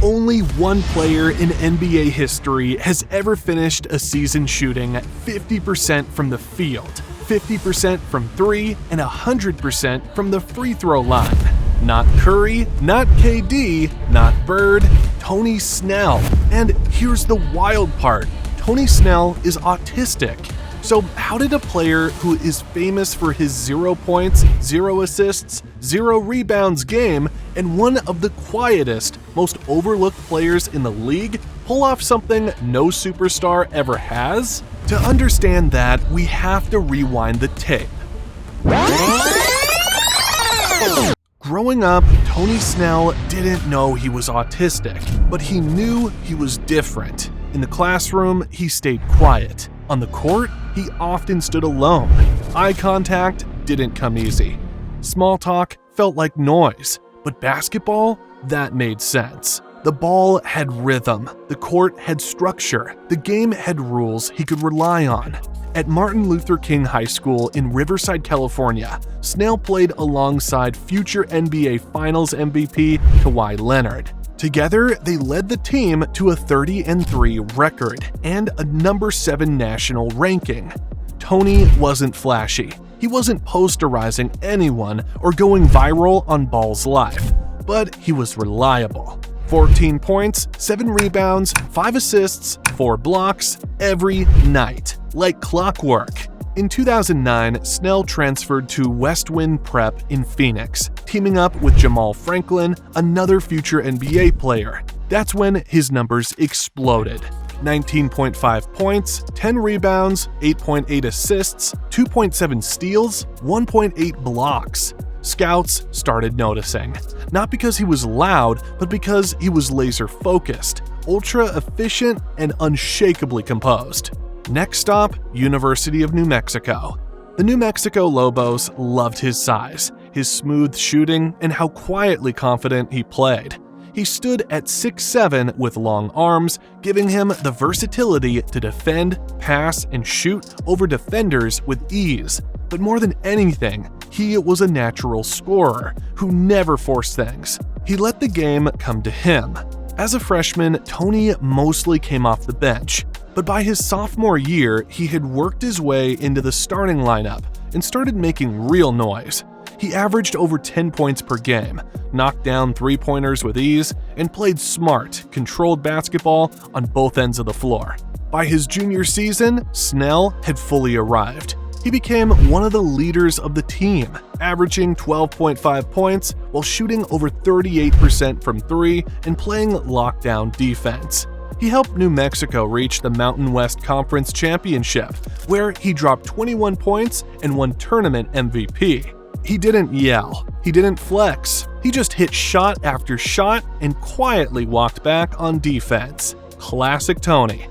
Only one player in NBA history has ever finished a season shooting 50% from the field, 50% from three, and 100% from the free throw line. Not Curry, not KD, not Bird, Tony Snell. And here's the wild part. Tony Snell is autistic. So how did a player who is famous for his 0 points, 0 assists, 0 rebounds game, and one of the quietest, most overlooked players in the league pull off something no superstar ever has? To understand that, we have to rewind the tape. Growing up, Tony Snell didn't know he was autistic, but he knew he was different. In the classroom, he stayed quiet. On the court, he often stood alone. Eye contact didn't come easy. Small talk felt like noise, but basketball, that made sense. The ball had rhythm, the court had structure, the game had rules he could rely on. At Martin Luther King High School in Riverside, California, Snell played alongside future NBA Finals MVP Kawhi Leonard. Together, they led the team to a 30-3 record and a number 7 national ranking. Tony wasn't flashy. He wasn't posterizing anyone or going viral on Ball's life, but he was reliable. 14 points, 7 rebounds, 5 assists, 4 blocks every night, like clockwork. In 2009, Snell transferred to Westwind Prep in Phoenix, teaming up with Jamal Franklin, another future NBA player. That's when his numbers exploded. 19.5 points, 10 rebounds, 8.8 assists, 2.7 steals, 1.8 blocks. Scouts started noticing. Not because he was loud, but because he was laser-focused, ultra-efficient, and unshakably composed. Next stop, University of New Mexico. The New Mexico Lobos loved his size, his smooth shooting, and how quietly confident he played. He stood at 6'7" with long arms, giving him the versatility to defend, pass, and shoot over defenders with ease. But more than anything, he was a natural scorer who never forced things. He let the game come to him. As a freshman, Tony mostly came off the bench. But by his sophomore year, he had worked his way into the starting lineup and started making real noise. He averaged over 10 points per game, knocked down three-pointers with ease, and played smart, controlled basketball on both ends of the floor. By his junior season, Snell had fully arrived. He became one of the leaders of the team, averaging 12.5 points while shooting over 38% from three and playing lockdown defense. He helped New Mexico reach the Mountain West Conference Championship, where he dropped 21 points and won tournament MVP. He didn't yell, he didn't flex, he just hit shot after shot and quietly walked back on defense. Classic Tony.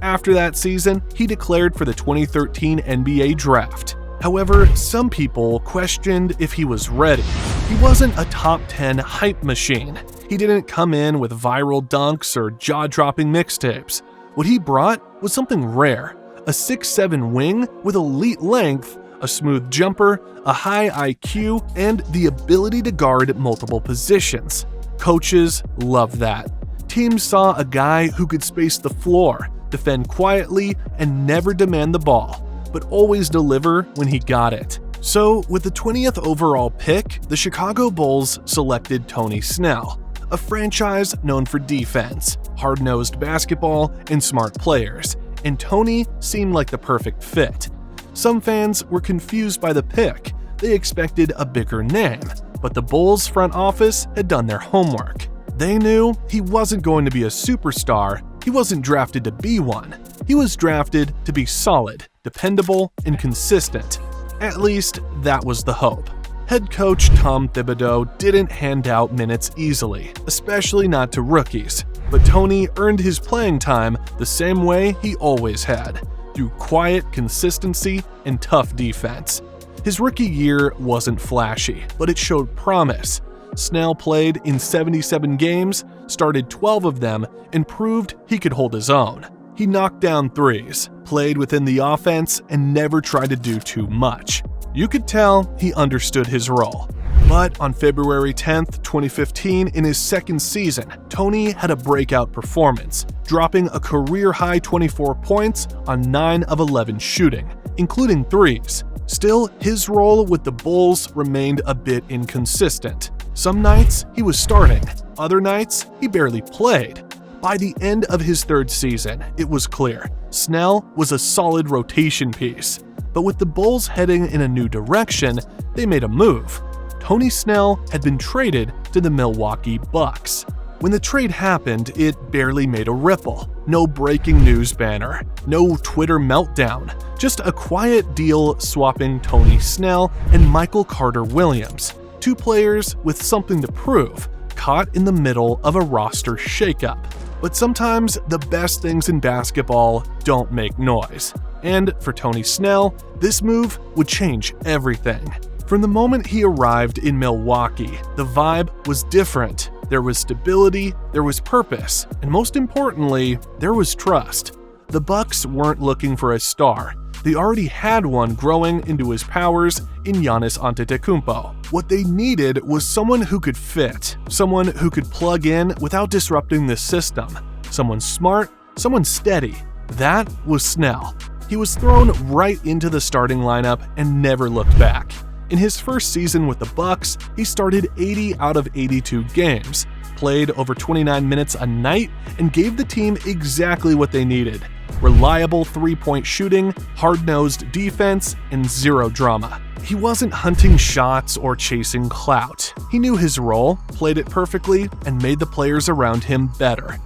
After that season, he declared for the 2013 NBA Draft. However, some people questioned if he was ready. He wasn't a top 10 hype machine. He didn't come in with viral dunks or jaw-dropping mixtapes. What he brought was something rare, a 6'7" wing with elite length, a smooth jumper, a high IQ, and the ability to guard multiple positions. Coaches loved that. Teams saw a guy who could space the floor, defend quietly, and never demand the ball, but always deliver when he got it. So, with the 20th overall pick, the Chicago Bulls selected Tony Snell, a franchise known for defense, hard-nosed basketball, and smart players, and Tony seemed like the perfect fit. Some fans were confused by the pick. They expected a bigger name, but the Bulls front office had done their homework. They knew he wasn't going to be a superstar. He wasn't drafted to be one. He was drafted to be solid, dependable, and consistent. At least, that was the hope. Head coach Tom Thibodeau didn't hand out minutes easily, especially not to rookies. But Tony earned his playing time the same way he always had, through quiet consistency and tough defense. His rookie year wasn't flashy, but it showed promise. Snell played in 77 games, started 12 of them, and proved he could hold his own. He knocked down threes, played within the offense, and never tried to do too much. You could tell he understood his role. But on February 10th, 2015, in his second season, Tony had a breakout performance, dropping a career-high 24 points on 9 of 11 shooting, including threes. Still, his role with the Bulls remained a bit inconsistent. Some nights, he was starting. Other nights, he barely played. By the end of his third season, it was clear Snell was a solid rotation piece. But with the Bulls heading in a new direction, they made a move. Tony Snell had been traded to the Milwaukee Bucks. When the trade happened, it barely made a ripple. No breaking news banner, no Twitter meltdown, just a quiet deal swapping Tony Snell and Michael Carter-Williams, two players with something to prove, caught in the middle of a roster shakeup. But sometimes the best things in basketball don't make noise. And for Tony Snell, this move would change everything. From the moment he arrived in Milwaukee, the vibe was different. There was stability, there was purpose, and most importantly, there was trust. The Bucks weren't looking for a star. They already had one growing into his powers in Giannis Antetokounmpo. What they needed was someone who could fit, someone who could plug in without disrupting the system, someone smart, someone steady. That was Snell. He was thrown right into the starting lineup and never looked back. In his first season with the Bucks, he started 80 out of 82 games, played over 29 minutes a night, and gave the team exactly what they needed: reliable three-point shooting, hard-nosed defense, and zero drama. He wasn't hunting shots or chasing clout. He knew his role, played it perfectly, and made the players around him better.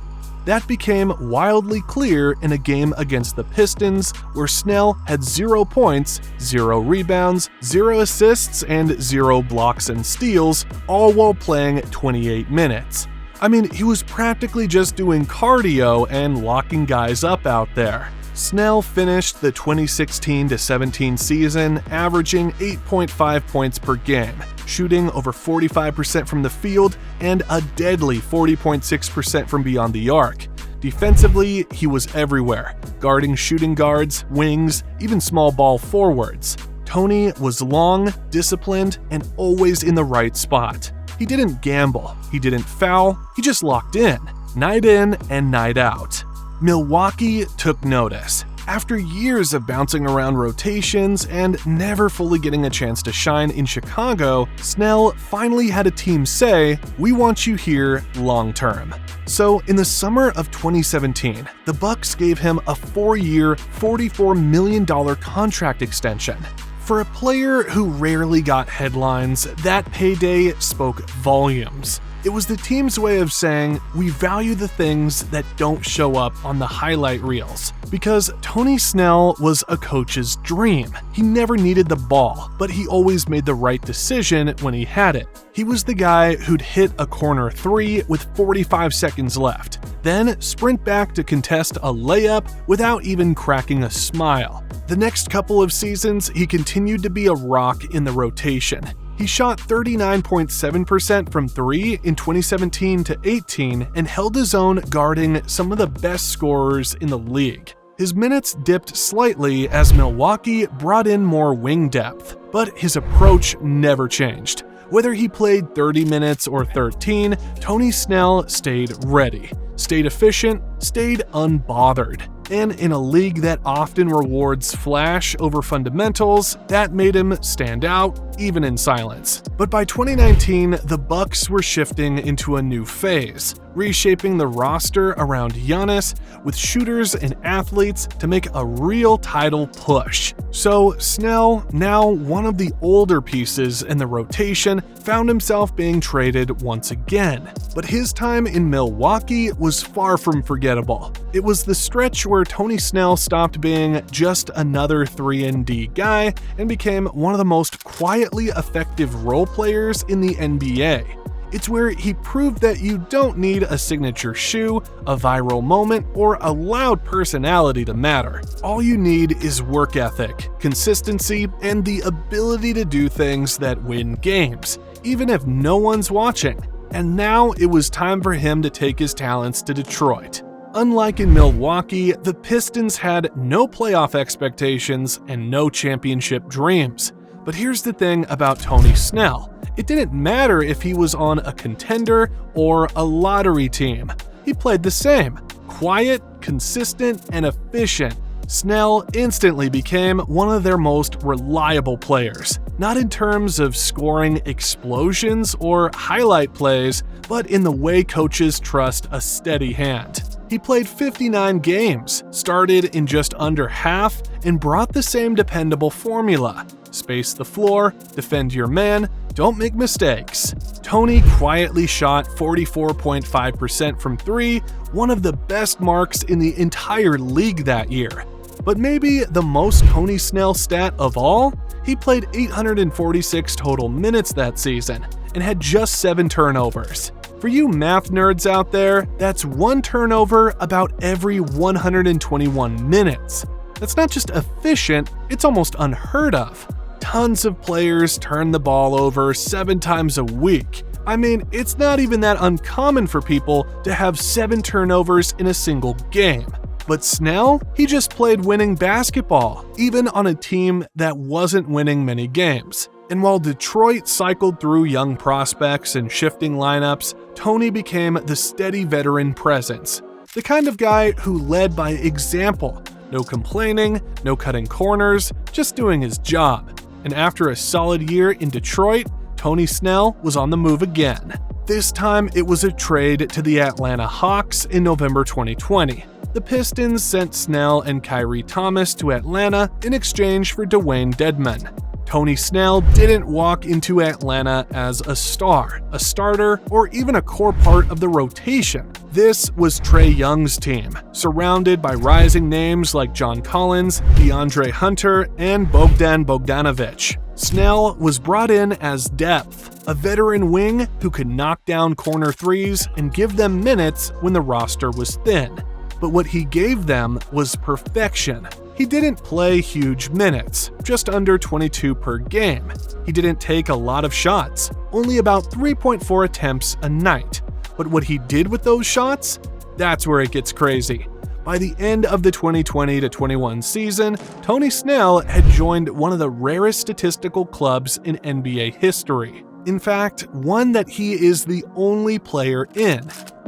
That became wildly clear in a game against the Pistons, where Snell had 0 points, 0 rebounds, 0 assists, and 0 blocks and steals, all while playing 28 minutes. I mean, he was practically just doing cardio and locking guys up out there. Snell finished the 2016-17 season averaging 8.5 points per game, shooting over 45% from the field and a deadly 40.6% from beyond the arc. Defensively, he was everywhere, guarding shooting guards, wings, even small ball forwards. Tony was long, disciplined, and always in the right spot. He didn't gamble, he didn't foul, he just locked in and night out. Milwaukee took notice. After years of bouncing around rotations and never fully getting a chance to shine in Chicago, Snell finally had a team say, "We want you here long term." So in the summer of 2017, the Bucks gave him a 4-year, $44 million contract extension. For a player who rarely got headlines, that payday spoke volumes. It was the team's way of saying, we value the things that don't show up on the highlight reels. Because Tony Snell was a coach's dream. He never needed the ball, but he always made the right decision when he had it. He was the guy who'd hit a corner three with 45 seconds left, then sprint back to contest a layup without even cracking a smile. The next couple of seasons, he continued to be a rock in the rotation. He shot 39.7% from three in 2017-18 and held his own guarding some of the best scorers in the league. His minutes dipped slightly as Milwaukee brought in more wing depth, but his approach never changed. Whether he played 30 minutes or 13, Tony Snell stayed ready, stayed efficient, stayed unbothered. And in a league that often rewards flash over fundamentals, that made him stand out, even in silence. But by 2019, the Bucks were shifting into a new phase, reshaping the roster around Giannis with shooters and athletes to make a real title push. So Snell, now one of the older pieces in the rotation, found himself being traded once again. But his time in Milwaukee was far from forgettable. It was the stretch where Tony Snell stopped being just another 3-and-D guy and became one of the most quietly effective role players in the NBA. It's where he proved that you don't need a signature shoe, a viral moment, or a loud personality to matter. All you need is work ethic, consistency, and the ability to do things that win games, even if no one's watching. And now it was time for him to take his talents to Detroit. Unlike in Milwaukee, the Pistons had no playoff expectations and no championship dreams. But here's the thing about Tony Snell. It didn't matter if he was on a contender or a lottery team. He played the same. Quiet, consistent, and efficient. Snell instantly became one of their most reliable players, not in terms of scoring explosions or highlight plays, but in the way coaches trust a steady hand. He played 59 games, started in just under half, and brought the same dependable formula. Space the floor, defend your man, don't make mistakes. Tony quietly shot 44.5% from 3, one of the best marks in the entire league that year. But maybe the most Tony Snell stat of all? He played 846 total minutes that season and had just 7 turnovers. For you math nerds out there, that's 1 turnover about every 121 minutes. That's not just efficient, it's almost unheard of. Tons of players turn the ball over 7 times a week. I mean, it's not even that uncommon for people to have 7 turnovers in a single game. But Snell, he just played winning basketball, even on a team that wasn't winning many games. And while Detroit cycled through young prospects and shifting lineups, Tony became the steady veteran presence. The kind of guy who led by example. No complaining, no cutting corners, just doing his job. And after a solid year in Detroit, Tony Snell was on the move again. This time, it was a trade to the Atlanta Hawks in November 2020. The Pistons sent Snell and Kyrie Thomas to Atlanta in exchange for Dwayne Dedmon. Tony Snell didn't walk into Atlanta as a star, a starter, or even a core part of the rotation. This was Trae Young's team, surrounded by rising names like John Collins, DeAndre Hunter, and Bogdan Bogdanovic. Snell was brought in as depth, a veteran wing who could knock down corner threes and give them minutes when the roster was thin. But what he gave them was perfection. He didn't play huge minutes, just under 22 per game. He didn't take a lot of shots, only about 3.4 attempts a night. But what he did with those shots? That's where it gets crazy. By the end of the 2020-21 season, Tony Snell had joined one of the rarest statistical clubs in NBA history. In fact, one that he is the only player in.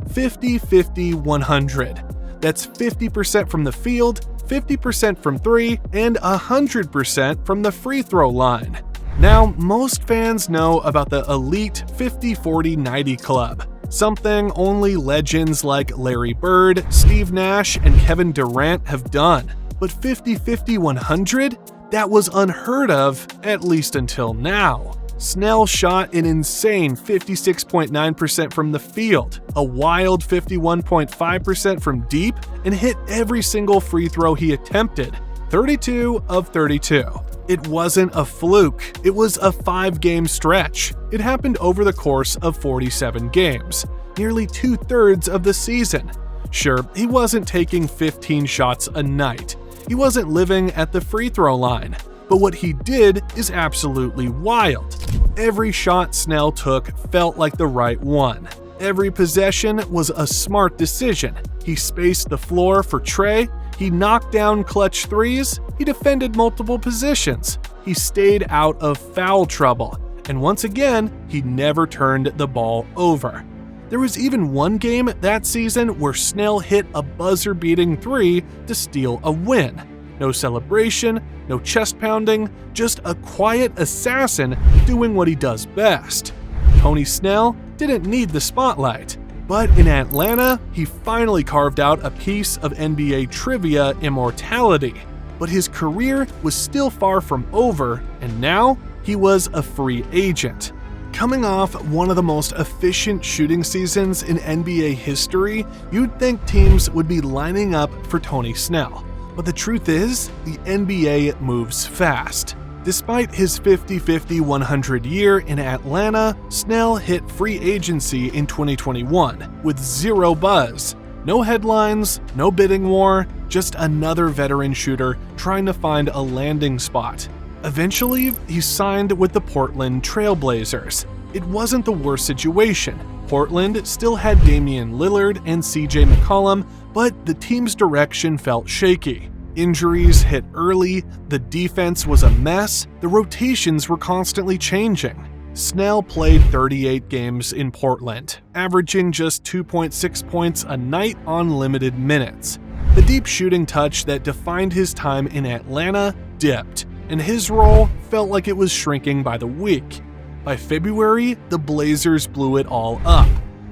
50-50-100. That's 50% from the field, 50% from 3, and 100% from the free throw line. Now, most fans know about the elite 50-40-90 club, something only legends like Larry Bird, Steve Nash, and Kevin Durant have done. But 50-50-100? That was unheard of, at least until now. Snell shot an insane 56.9% from the field, a wild 51.5% from deep, and hit every single free throw he attempted, 32 of 32. It wasn't a fluke, it was a 5-game stretch. It happened over the course of 47 games, nearly 2/3 of the season. Sure, he wasn't taking 15 shots a night. He wasn't living at the free throw line. But what he did is absolutely wild. Every shot Snell took felt like the right one. Every possession was a smart decision. He spaced the floor for Trae, he knocked down clutch threes, he defended multiple positions, he stayed out of foul trouble, and once again, he never turned the ball over. There was even one game that season where Snell hit a buzzer-beating 3 to steal a win. No celebration, no chest pounding, just a quiet assassin doing what he does best. Tony Snell didn't need the spotlight, but in Atlanta, he finally carved out a piece of NBA trivia immortality. But his career was still far from over, and now he was a free agent. Coming off one of the most efficient shooting seasons in NBA history, you'd think teams would be lining up for Tony Snell. But the truth is, the NBA moves fast. Despite his 50-50-100 year in Atlanta, Snell hit free agency in 2021 with zero buzz. No headlines, no bidding war, just another veteran shooter trying to find a landing spot. Eventually, he signed with the Portland Trail Blazers. It wasn't the worst situation. Portland still had Damian Lillard and CJ McCollum, but the team's direction felt shaky. Injuries hit early, the defense was a mess, the rotations were constantly changing. Snell played 38 games in Portland, averaging just 2.6 points a night on limited minutes. The deep shooting touch that defined his time in Atlanta dipped, and his role felt like it was shrinking by the week. By February, the Blazers blew it all up.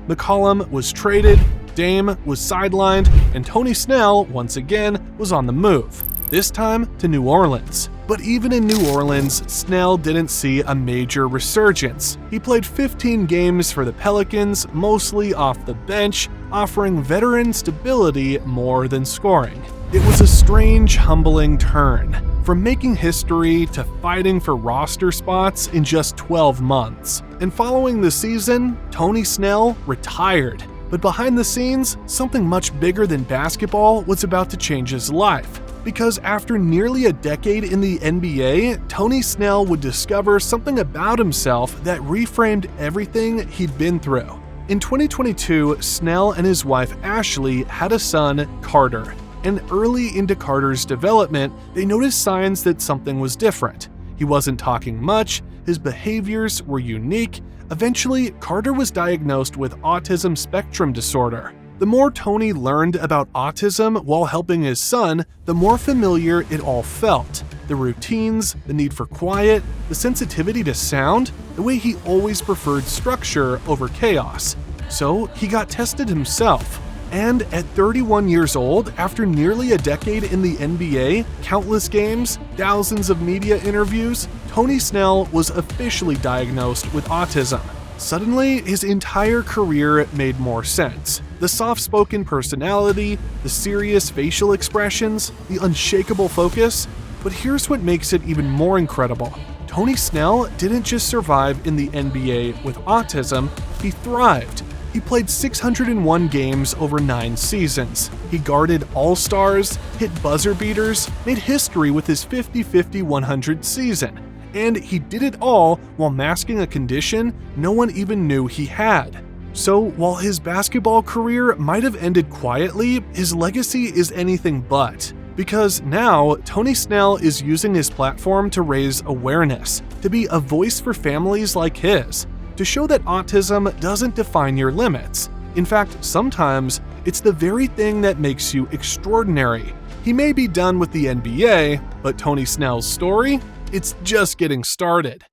McCollum was traded, Dame was sidelined, and Tony Snell, once again, was on the move, this time to New Orleans. But even in New Orleans, Snell didn't see a major resurgence. He played 15 games for the Pelicans, mostly off the bench, offering veteran stability more than scoring. It was a strange, humbling turn, from making history to fighting for roster spots in just 12 months. And following the season, Tony Snell retired. But behind the scenes, something much bigger than basketball was about to change his life. Because after nearly a decade in the NBA, Tony Snell would discover something about himself that reframed everything he'd been through. In 2022, Snell and his wife Ashley had a son, Carter. And early into Carter's development, they noticed signs that something was different. He wasn't talking much, his behaviors were unique. Eventually, Carter was diagnosed with autism spectrum disorder. The more Tony learned about autism while helping his son, the more familiar it all felt. The routines, the need for quiet, the sensitivity to sound, the way he always preferred structure over chaos. So he got tested himself. And at 31 years old, after nearly a decade in the NBA, countless games, thousands of media interviews, Tony Snell was officially diagnosed with autism. Suddenly, his entire career made more sense. The soft-spoken personality, the serious facial expressions, the unshakable focus. But here's what makes it even more incredible. Tony Snell didn't just survive in the NBA with autism, he thrived. He played 601 games over 9 seasons. He guarded all-stars, hit buzzer beaters, made history with his 50-50-100 season. And he did it all while masking a condition no one even knew he had. So while his basketball career might have ended quietly, his legacy is anything but. Because now, Tony Snell is using his platform to raise awareness, to be a voice for families like his, to show that autism doesn't define your limits. In fact, sometimes it's the very thing that makes you extraordinary. He may be done with the NBA, but Tony Snell's story? It's just getting started.